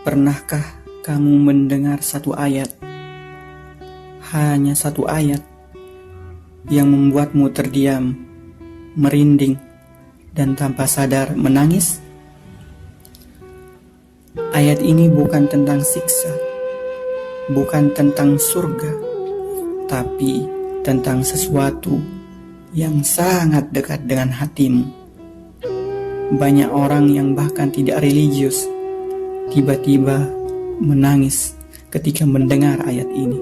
Pernahkah kamu mendengar satu ayat, hanya satu ayat, yang membuatmu terdiam, merinding, dan tanpa sadar menangis? Ayat ini bukan tentang siksa, bukan tentang surga, tapi tentang sesuatu yang sangat dekat dengan hatimu. Banyak orang yang bahkan tidak religius tiba-tiba menangis ketika mendengar ayat ini.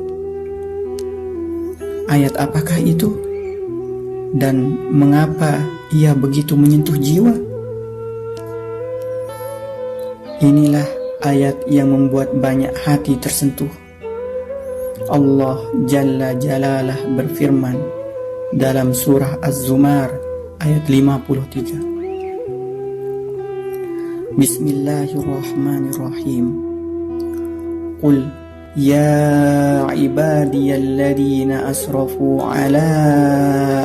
Ayat apakah itu? Dan mengapa ia begitu menyentuh jiwa? Inilah ayat yang membuat banyak hati tersentuh. Allah Jalla Jalalah berfirman dalam surah Az-Zumar ayat 53. Bismillahirrahmanirrahim. Qul ya ibadiyalladzina asrafu ala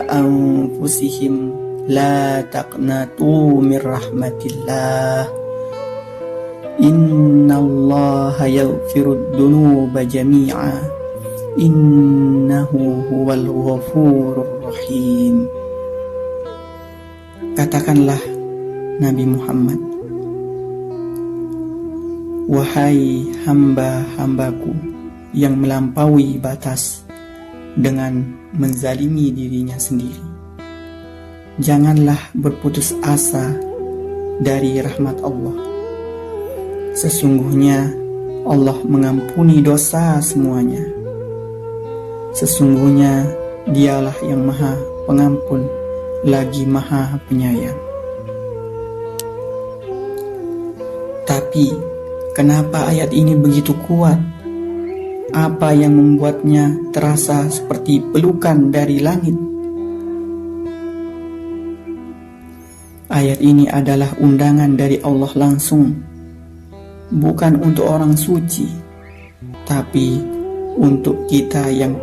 anfusihim la taqnatu min rahmatillah. Innallaha yaghfirud dunuba jami'a. Innahu huwal ghafurur rahim. Katakanlah Nabi Muhammad, wahai hamba-hambaku yang melampaui batas dengan menzalimi dirinya sendiri, janganlah berputus asa dari rahmat Allah. Sesungguhnya Allah mengampuni dosa semuanya. Sesungguhnya Dialah yang Maha Pengampun lagi Maha Penyayang. Tapi kenapa ayat ini begitu kuat? Apa yang membuatnya terasa seperti pelukan dari langit? Ayat ini adalah undangan dari Allah langsung, bukan untuk orang suci, tapi untuk kita yang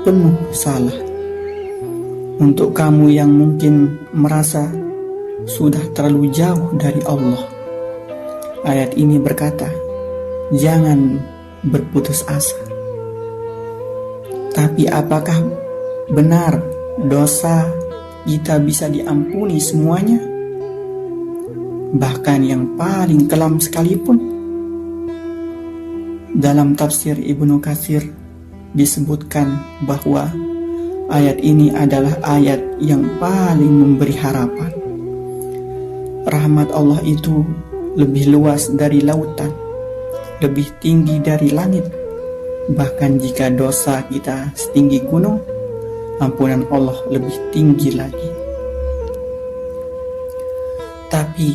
penuh salah. Untuk kamu yang mungkin merasa sudah terlalu jauh dari Allah, ayat ini berkata, jangan berputus asa. Tapi apakah benar dosa kita bisa diampuni semuanya? Bahkan yang paling kelam sekalipun? Dalam tafsir Ibnu Katsir disebutkan bahwa ayat ini adalah ayat yang paling memberi harapan. Rahmat Allah itu lebih luas dari lautan, lebih tinggi dari langit. Bahkan jika dosa kita setinggi gunung, ampunan Allah lebih tinggi lagi. Tapi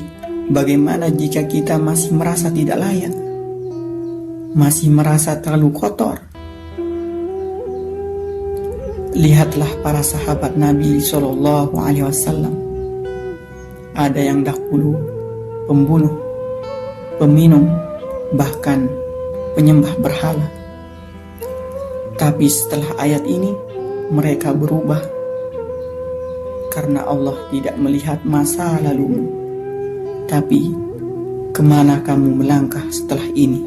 bagaimana jika kita masih merasa tidak layak, masih merasa terlalu kotor? Lihatlah para sahabat Nabi SAW. Ada yang dahulu pembunuh, peminum, bahkan penyembah berhala. Tapi setelah ayat ini, mereka berubah. Karena Allah tidak melihat masa lalumu, tapi kemana kamu melangkah setelah ini?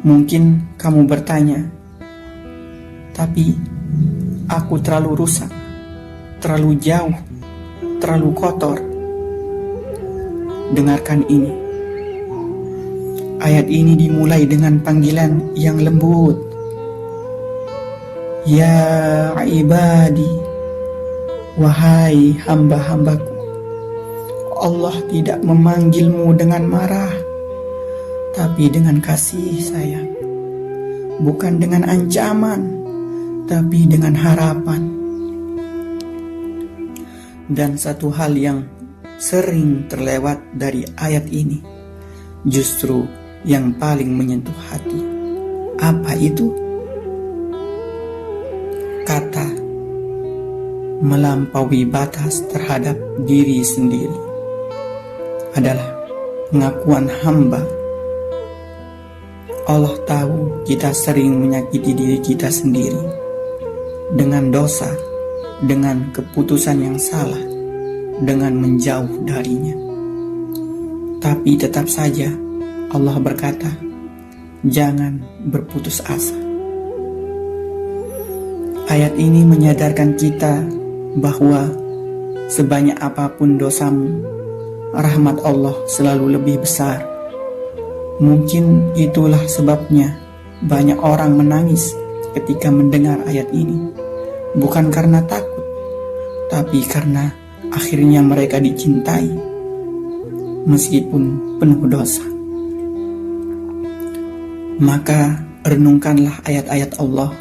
Mungkin kamu bertanya, tapi aku terlalu rusak, terlalu jauh, terlalu kotor. Dengarkan ini. Ayat ini dimulai dengan panggilan yang lembut. Ya ibadi, wahai hamba-hambaku. Allah tidak memanggilmu dengan marah, tapi dengan kasih sayang. Bukan dengan ancaman, tapi dengan harapan. Dan satu hal yang sering terlewat dari ayat ini, justru yang paling menyentuh hati. Apa itu? Kata melampaui batas terhadap diri sendiri adalah pengakuan hamba. Allah tahu kita sering menyakiti diri kita sendiri dengan dosa, dengan keputusan yang salah, dengan menjauh darinya. Tapi tetap saja Allah berkata, "Jangan berputus asa." Ayat ini menyadarkan kita bahwa sebanyak apapun dosamu, rahmat Allah selalu lebih besar. Mungkin itulah sebabnya banyak orang menangis ketika mendengar ayat ini. Bukan karena takut, tapi karena akhirnya mereka dicintai meskipun penuh dosa. Maka renungkanlah ayat-ayat Allah